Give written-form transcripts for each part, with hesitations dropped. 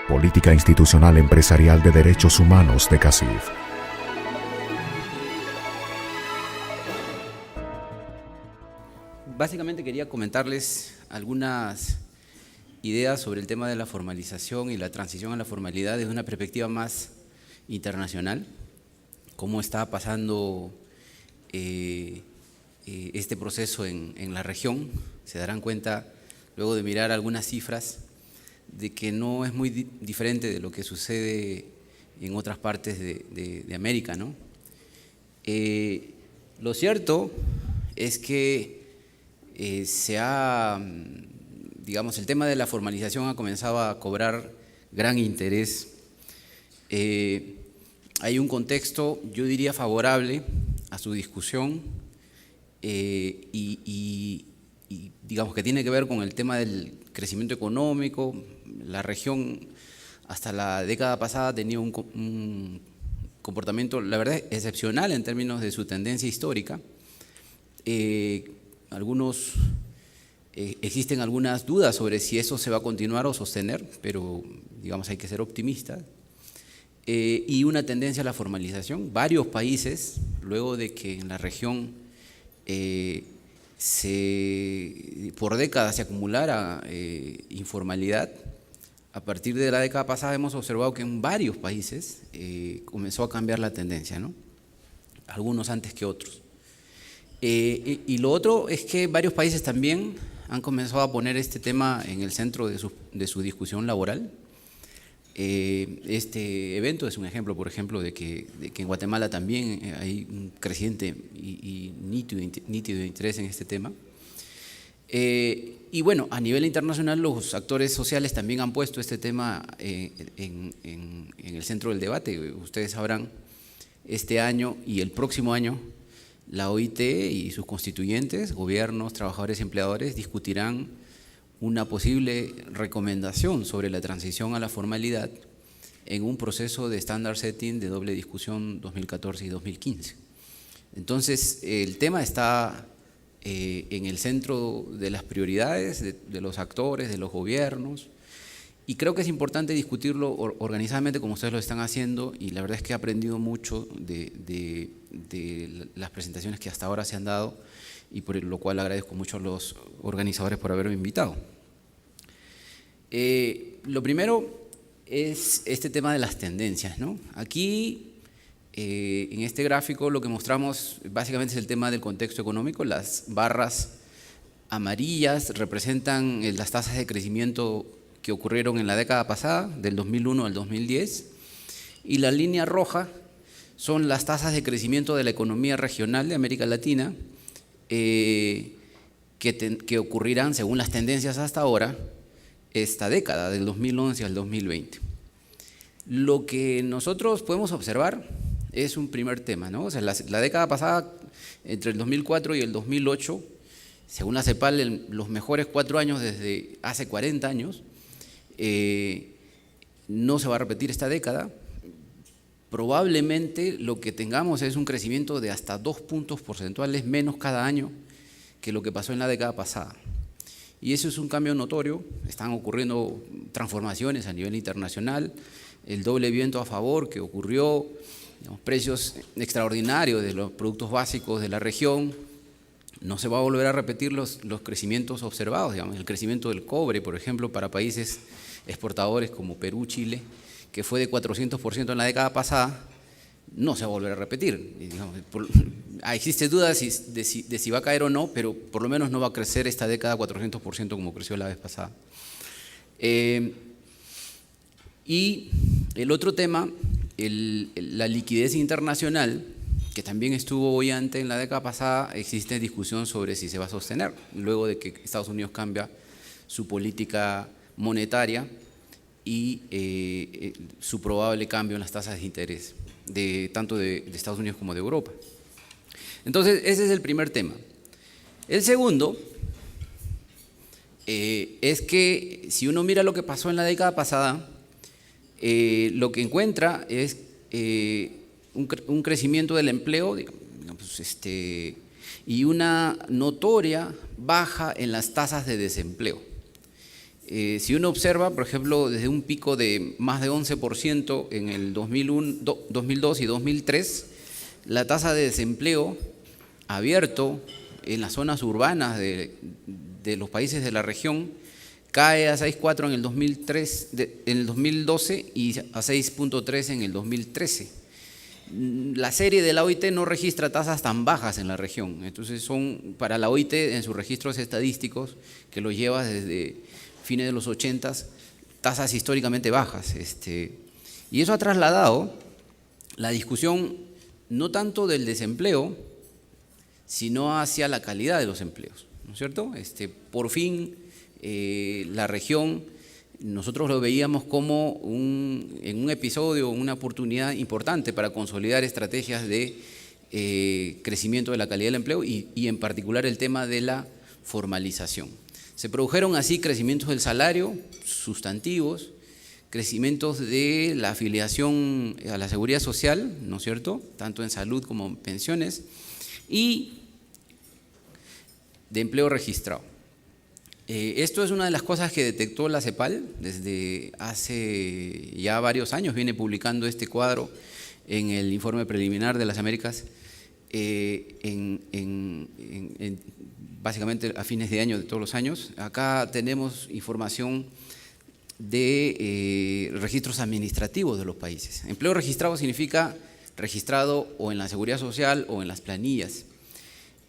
Política Institucional Empresarial de Derechos Humanos de CACIF. Básicamente quería comentarles algunas ideas sobre el tema de la formalización y la transición a la formalidad desde una perspectiva más internacional. Cómo está pasando este proceso en la región. Se darán cuenta, luego de mirar algunas cifras, de que no es muy diferente de lo que sucede en otras partes de América, ¿no? Lo cierto es que digamos, el tema de la formalización ha comenzado a cobrar gran interés. Hay un contexto, yo diría, favorable a su discusión y digamos que tiene que ver con el tema del crecimiento económico. La región hasta la década pasada tenía un comportamiento, la verdad, excepcional en términos de su tendencia histórica. Existen algunas dudas sobre si eso se va a continuar o sostener, pero digamos hay que ser optimistas. Y una tendencia a la formalización. Varios países, luego de que en la región por décadas se acumulara informalidad, a partir de la década pasada hemos observado que en varios países comenzó a cambiar la tendencia, ¿no? Algunos antes que otros. Y lo otro es que varios países también han comenzado a poner este tema en el centro de su discusión laboral. Este evento es un ejemplo, por ejemplo, de que en Guatemala también hay un creciente y nítido interés en este tema. Y bueno, a nivel internacional los actores sociales también han puesto este tema en el centro del debate. Ustedes sabrán, este año y el próximo año, la OIT y sus constituyentes, gobiernos, trabajadores y empleadores, discutirán una posible recomendación sobre la transición a la formalidad en un proceso de standard setting de doble discusión 2014 y 2015. Entonces, el tema está en el centro de las prioridades de los actores, de los gobiernos, y creo que es importante discutirlo organizadamente como ustedes lo están haciendo, y la verdad es que he aprendido mucho de las presentaciones que hasta ahora se han dado, y por lo cual agradezco mucho a los organizadores por haberme invitado. Lo primero es este tema de las tendencias, ¿no? Aquí, en este gráfico, lo que mostramos básicamente es el tema del contexto económico. Las barras amarillas representan las tasas de crecimiento que ocurrieron en la década pasada, del 2001 al 2010, y la línea roja son las tasas de crecimiento de la economía regional de América Latina, que ocurrirán, según las tendencias hasta ahora, esta década, del 2011 al 2020. Lo que nosotros podemos observar es un primer tema, ¿no? O sea, la década pasada, entre el 2004 y el 2008, según la CEPAL, los mejores 4 años desde hace 40 años, no se va a repetir esta década. Probablemente lo que tengamos es un crecimiento de hasta 2 puntos porcentuales menos cada año que lo que pasó en la década pasada. Y eso es un cambio notorio. Están ocurriendo transformaciones a nivel internacional, el doble viento a favor que ocurrió, digamos, precios extraordinarios de los productos básicos de la región. No se va a volver a repetir los crecimientos observados, digamos, el crecimiento del cobre, por ejemplo, para países exportadores como Perú, Chile, que fue de 400% en la década pasada, no se va a volver a repetir. Digamos, existe dudas de si va a caer o no, pero por lo menos no va a crecer esta década 400% como creció la vez pasada. Y el otro tema, la liquidez internacional, que también estuvo boyante en la década pasada, existe discusión sobre si se va a sostener, luego de que Estados Unidos cambia su política monetaria y su probable cambio en las tasas de interés, tanto de Estados Unidos como de Europa. Entonces, ese es el primer tema. El segundo es que si uno mira lo que pasó en la década pasada, lo que encuentra es un crecimiento del empleo, digamos, y una notoria baja en las tasas de desempleo. Si uno observa, por ejemplo, desde un pico de más de 11% en el 2002 y 2003, la tasa de desempleo abierto en las zonas urbanas de los países de la región cae a 6,4 en el 2012 y a 6,3 en el 2013. La serie de la OIT no registra tasas tan bajas en la región, entonces son para la OIT en sus registros estadísticos, que lo lleva desde fines de los 80, tasas históricamente bajas. Y eso ha trasladado la discusión no tanto del desempleo, sino hacia la calidad de los empleos, ¿no es cierto? Por fin la región, nosotros lo veíamos como en un episodio, una oportunidad importante para consolidar estrategias de crecimiento de la calidad del empleo y en particular el tema de la formalización. Se produjeron así crecimientos del salario sustantivos, crecimientos de la afiliación a la seguridad social, ¿no es cierto?, tanto en salud como en pensiones, y de empleo registrado. Esto es una de las cosas que detectó la CEPAL desde hace ya varios años, viene publicando este cuadro en el informe preliminar de las Américas, básicamente a fines de año de todos los años. Acá tenemos información de registros administrativos de los países. Empleo registrado significa registrado o en la seguridad social o en las planillas.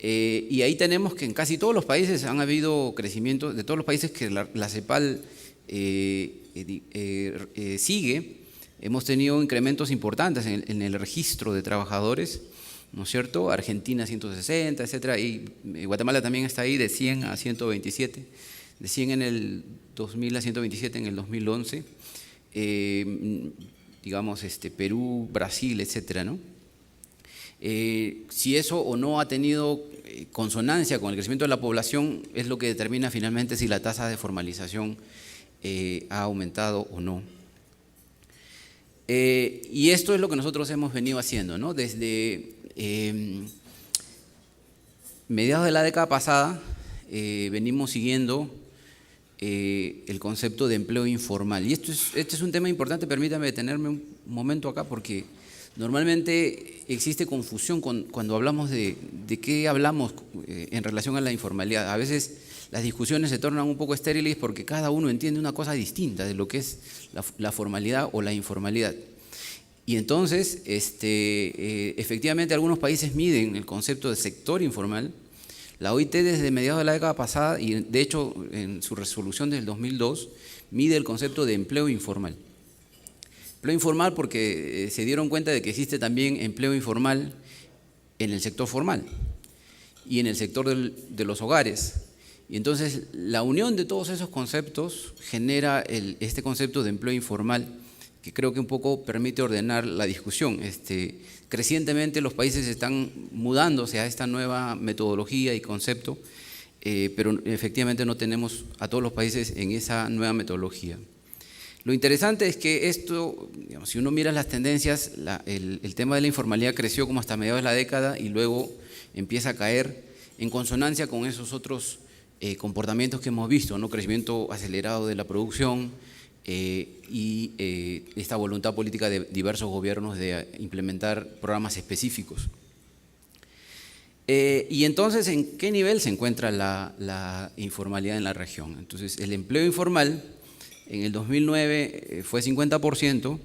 Y ahí tenemos que en casi todos los países han habido crecimientos, de todos los países que la CEPAL sigue, hemos tenido incrementos importantes en el registro de trabajadores, ¿no es cierto? Argentina 160, etcétera, y Guatemala también está ahí de 100 a 127, de 100 en el 2000 a 127 en el 2011, digamos Perú, Brasil, etcétera, ¿no? Si eso o no ha tenido consonancia con el crecimiento de la población es lo que determina finalmente si la tasa de formalización ha aumentado o no. Y esto es lo que nosotros hemos venido haciendo, ¿no? Desde mediados de la década pasada venimos siguiendo el concepto de empleo informal. Y este es un tema importante, permítame detenerme un momento acá porque normalmente existe confusión cuando hablamos de qué hablamos en relación a la informalidad. A veces las discusiones se tornan un poco estériles porque cada uno entiende una cosa distinta de lo que es la formalidad o la informalidad. Y entonces, efectivamente, algunos países miden el concepto de sector informal. La OIT desde mediados de la década pasada, y de hecho en su resolución del 2002, mide el concepto de empleo informal. Empleo informal porque se dieron cuenta de que existe también empleo informal en el sector formal y en el sector de los hogares. Y entonces la unión de todos esos conceptos genera este concepto de empleo informal, que creo que un poco permite ordenar la discusión. Crecientemente los países están mudándose a esta nueva metodología y concepto, pero efectivamente no tenemos a todos los países en esa nueva metodología. Lo interesante es que esto, digamos, si uno mira las tendencias, el tema de la informalidad creció como hasta mediados de la década y luego empieza a caer en consonancia con esos otros comportamientos que hemos visto, ¿no? Crecimiento acelerado de la producción y esta voluntad política de diversos gobiernos de implementar programas específicos. Y entonces, ¿en qué nivel se encuentra la informalidad en la región? Entonces, el empleo informal en el 2009 fue 50%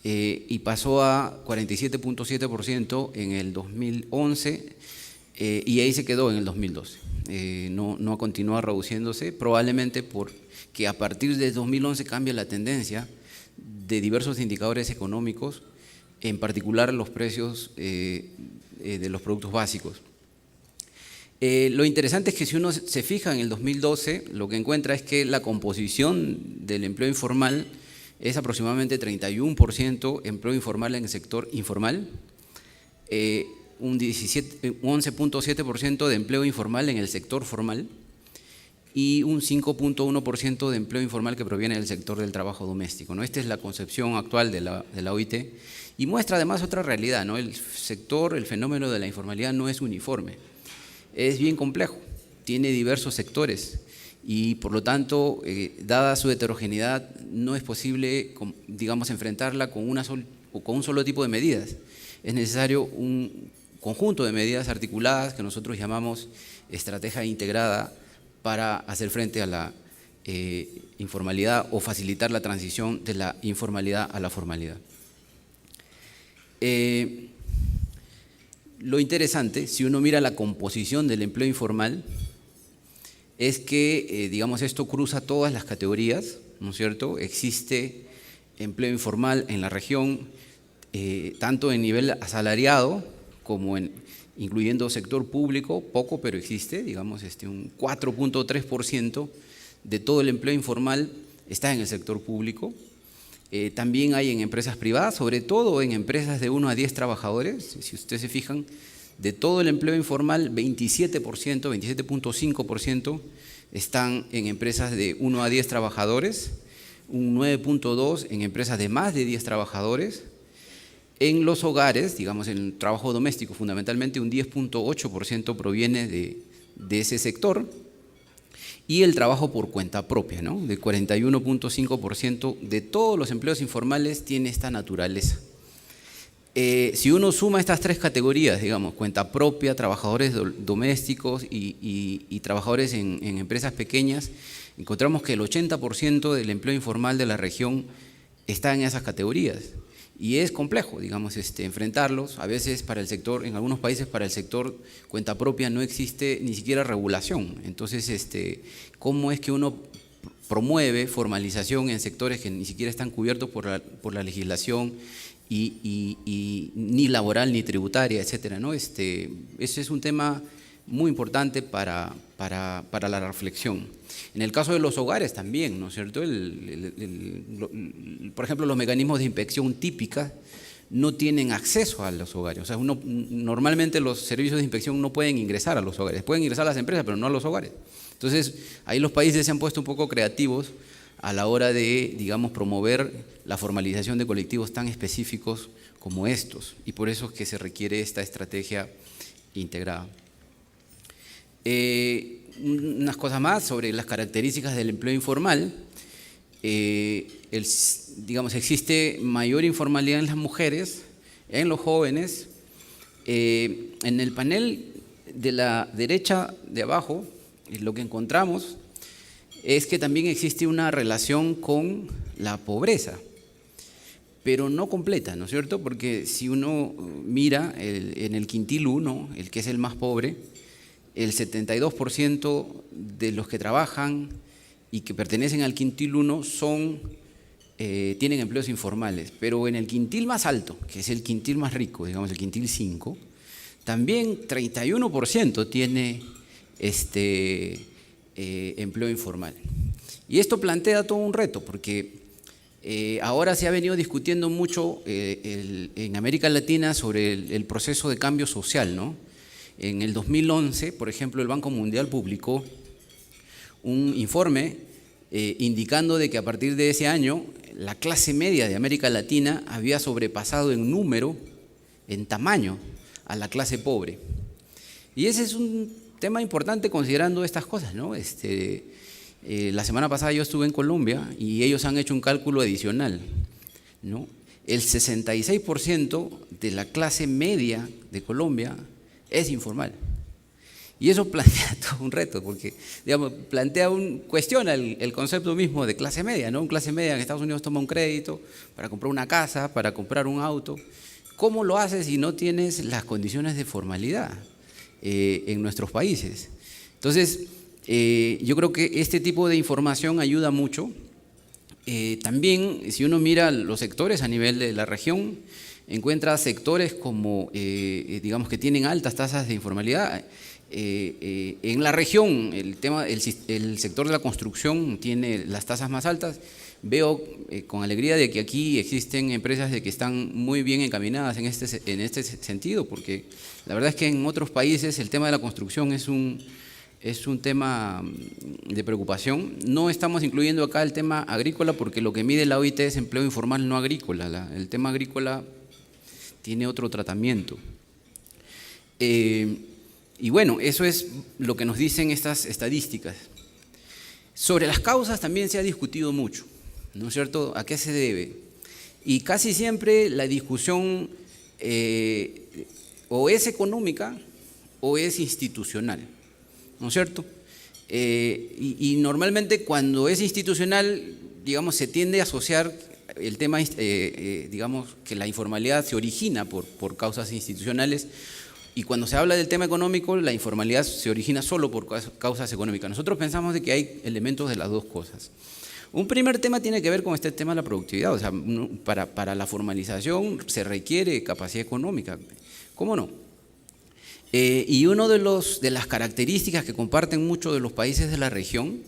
y pasó a 47,7% en el 2011 y ahí se quedó en el 2012. No ha continuado reduciéndose, probablemente porque a partir de 2011 cambia la tendencia de diversos indicadores económicos, en particular los precios de los productos básicos. Lo interesante es que si uno se fija en el 2012, lo que encuentra es que la composición del empleo informal es aproximadamente 31% empleo informal en el sector informal, un 11,7% de empleo informal en el sector formal y un 5,1% de empleo informal que proviene del sector del trabajo doméstico, ¿no? Esta es la concepción actual de la OIT y muestra además otra realidad, ¿no? El fenómeno de la informalidad no es uniforme. Es bien complejo, tiene diversos sectores y por lo tanto, dada su heterogeneidad, no es posible, digamos, enfrentarla con un solo tipo de medidas. Es necesario un conjunto de medidas articuladas que nosotros llamamos estrategia integrada para hacer frente a la informalidad o facilitar la transición de la informalidad a la formalidad. Lo interesante, si uno mira la composición del empleo informal, es que, digamos, esto cruza todas las categorías, ¿no es cierto? Existe empleo informal en la región, tanto en nivel asalariado como incluyendo sector público, poco, pero existe, digamos, un 4.3% de todo el empleo informal está en el sector público. También hay en empresas privadas, sobre todo en empresas de 1 a 10 trabajadores. Si ustedes se fijan, de todo el empleo informal, 27%, 27.5% están en empresas de 1 a 10 trabajadores, un 9.2% en empresas de más de 10 trabajadores. En los hogares, digamos en el trabajo doméstico, fundamentalmente un 10.8% proviene de ese sector. Y el trabajo por cuenta propia, ¿no? De 41.5% de todos los empleos informales tiene esta naturaleza. Si uno suma estas tres categorías, digamos, cuenta propia, trabajadores domésticos y trabajadores en empresas pequeñas, encontramos que el 80% del empleo informal de la región está en esas categorías. Y es complejo, digamos, enfrentarlos. A veces para el sector, en algunos países para el sector cuenta propia no existe ni siquiera regulación. Entonces, ¿cómo es que uno promueve formalización en sectores que ni siquiera están cubiertos por la legislación y ni laboral ni tributaria, etcétera, ¿no? Ese es un tema muy importante para la reflexión. En el caso de los hogares también, ¿no es cierto? Por ejemplo, los mecanismos de inspección típicas no tienen acceso a los hogares. O sea, normalmente los servicios de inspección no pueden ingresar a los hogares. Pueden ingresar a las empresas, pero no a los hogares. Entonces, ahí los países se han puesto un poco creativos a la hora de, digamos, promover la formalización de colectivos tan específicos como estos. Y por eso es que se requiere esta estrategia integrada. Unas cosas más sobre las características del empleo informal. Digamos, existe mayor informalidad en las mujeres, en los jóvenes. En el panel de la derecha de abajo, lo que encontramos es que también existe una relación con la pobreza, pero no completa, ¿no es cierto? Porque si uno mira en el quintil 1, el que es el más pobre, el 72% de los que trabajan y que pertenecen al quintil 1 tienen empleos informales, pero en el quintil más alto, que es el quintil más rico, digamos el quintil 5, también 31% tiene empleo informal. Y esto plantea todo un reto, porque ahora se ha venido discutiendo mucho en América Latina sobre el proceso de cambio social, ¿no? En el 2011, por ejemplo, el Banco Mundial publicó un informe indicando de que a partir de ese año la clase media de América Latina había sobrepasado en número, en tamaño, a la clase pobre. Y ese es un tema importante considerando estas cosas, ¿no? La semana pasada yo estuve en Colombia y ellos han hecho un cálculo adicional, ¿no? El 66% de la clase media de Colombia es informal. Y eso plantea todo un reto, porque, digamos, cuestiona el concepto mismo de clase media, ¿no? Un clase media en Estados Unidos toma un crédito para comprar una casa, para comprar un auto. ¿Cómo lo haces si no tienes las condiciones de formalidad en nuestros países? Entonces, yo creo que este tipo de información ayuda mucho. También, si uno mira los sectores a nivel de la región, encuentra sectores como, digamos, que tienen altas tasas de informalidad. En la región, el sector de la construcción tiene las tasas más altas. Veo con alegría de que aquí existen empresas que están muy bien encaminadas en este sentido, porque la verdad es que en otros países el tema de la construcción es un tema de preocupación. No estamos incluyendo acá el tema agrícola porque lo que mide la OIT es empleo informal no agrícola. El tema agrícola tiene otro tratamiento. Y bueno, eso es lo que nos dicen estas estadísticas. Sobre las causas también se ha discutido mucho, ¿no es cierto? ¿A qué se debe? Y casi siempre la discusión o es económica o es institucional, ¿no es cierto? Y normalmente cuando es institucional, digamos, se tiende a asociar el tema, digamos, que la informalidad se origina por causas institucionales, y cuando se habla del tema económico, la informalidad se origina solo por causas económicas. Nosotros pensamos de que hay elementos de las dos cosas. Un primer tema tiene que ver con este tema de la productividad, o sea, para la formalización se requiere capacidad económica, ¿cómo no? Y una de las características que comparten muchos de los países de la región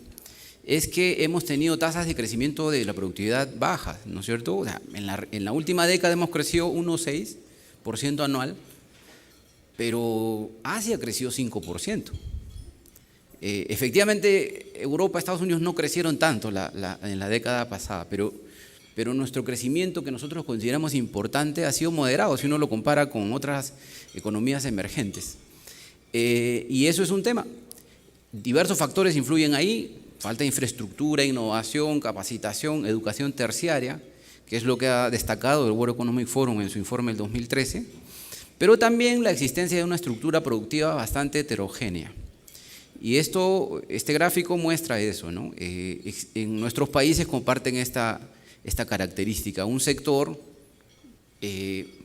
es que hemos tenido tasas de crecimiento de la productividad bajas, ¿no es cierto? O sea, en la última década hemos crecido 1,6% anual, pero Asia creció 5%. Efectivamente, Europa, Estados Unidos no crecieron tanto en la década pasada, pero nuestro crecimiento, que nosotros consideramos importante, ha sido moderado si uno lo compara con otras economías emergentes. Y eso es un tema. Diversos factores influyen ahí: falta de infraestructura, innovación, capacitación, educación terciaria, que es lo que ha destacado el World Economic Forum en su informe del 2013, pero también la existencia de una estructura productiva bastante heterogénea. Y este gráfico muestra eso, ¿no? En nuestros países comparten esta característica: un sector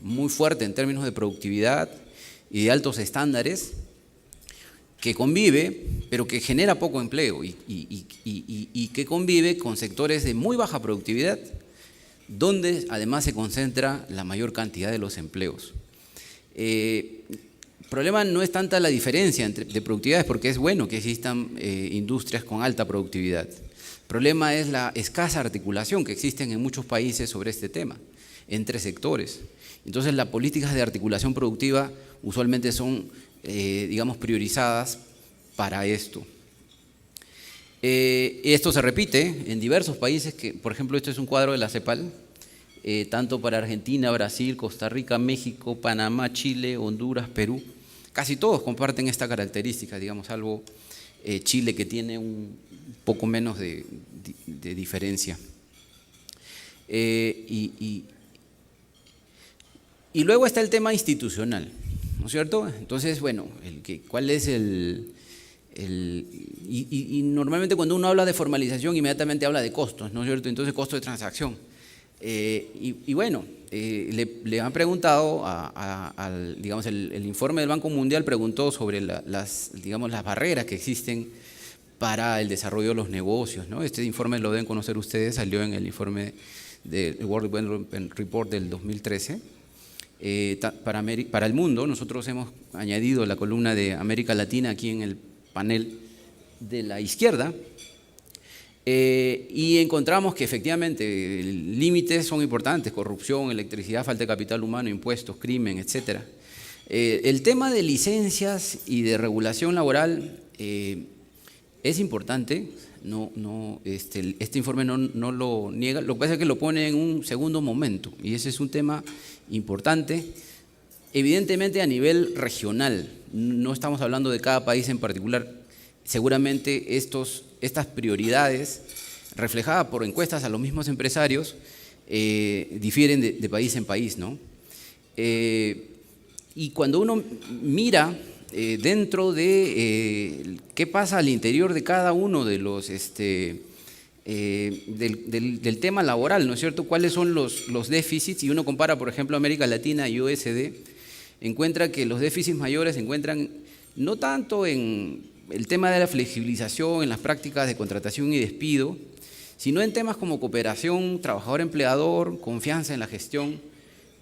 muy fuerte en términos de productividad y de altos estándares, que convive, pero que genera poco empleo, y que convive con sectores de muy baja productividad, donde además se concentra la mayor cantidad de los empleos. El problema no es tanta la diferencia de productividades, porque es bueno que existan industrias con alta productividad. El problema es la escasa articulación que existen en muchos países sobre este tema, entre sectores. Entonces, las políticas de articulación productiva usualmente son, digamos, priorizadas para esto. Esto se repite en diversos países, por ejemplo, esto es un cuadro de la CEPAL, tanto para Argentina, Brasil, Costa Rica, México, Panamá, Chile, Honduras, Perú. Casi todos comparten esta característica, digamos, salvo Chile, que tiene un poco menos de diferencia. Y luego está el tema institucional, ¿no es cierto? Entonces, bueno, ¿cuál es y normalmente cuando uno habla de formalización, inmediatamente habla de costos, ¿no es cierto? Entonces, costo de transacción. Bueno, le han preguntado, digamos, el informe del Banco Mundial preguntó sobre las barreras que existen para el desarrollo de los negocios, ¿no? Este informe lo deben conocer ustedes, salió en el informe del World Development Report del 2013. Para el mundo, nosotros hemos añadido la columna de América Latina aquí en el panel de la izquierda, y encontramos que efectivamente límites son importantes: corrupción, electricidad, falta de capital humano, impuestos, crimen, etc. El tema de licencias y de regulación laboral es importante, este informe no lo niega. Lo que pasa es que lo pone en un segundo momento, y ese es un tema importante, evidentemente a nivel regional. No estamos hablando de cada país en particular. Seguramente estas prioridades, reflejadas por encuestas a los mismos empresarios, difieren de país en país, ¿no? Y cuando uno mira dentro de qué pasa al interior de cada uno de los del tema laboral, ¿no es cierto? ¿Cuáles son los déficits? Y uno compara, por ejemplo, América Latina y OECD, encuentra que los déficits mayores se encuentran no tanto en el tema de la flexibilización, en las prácticas de contratación y despido, sino en temas como cooperación, trabajador-empleador, confianza en la gestión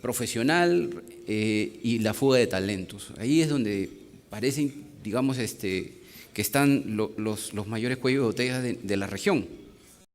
profesional y la fuga de talentos. Ahí es donde parecen, digamos, que están los mayores cuellos de botella de la región.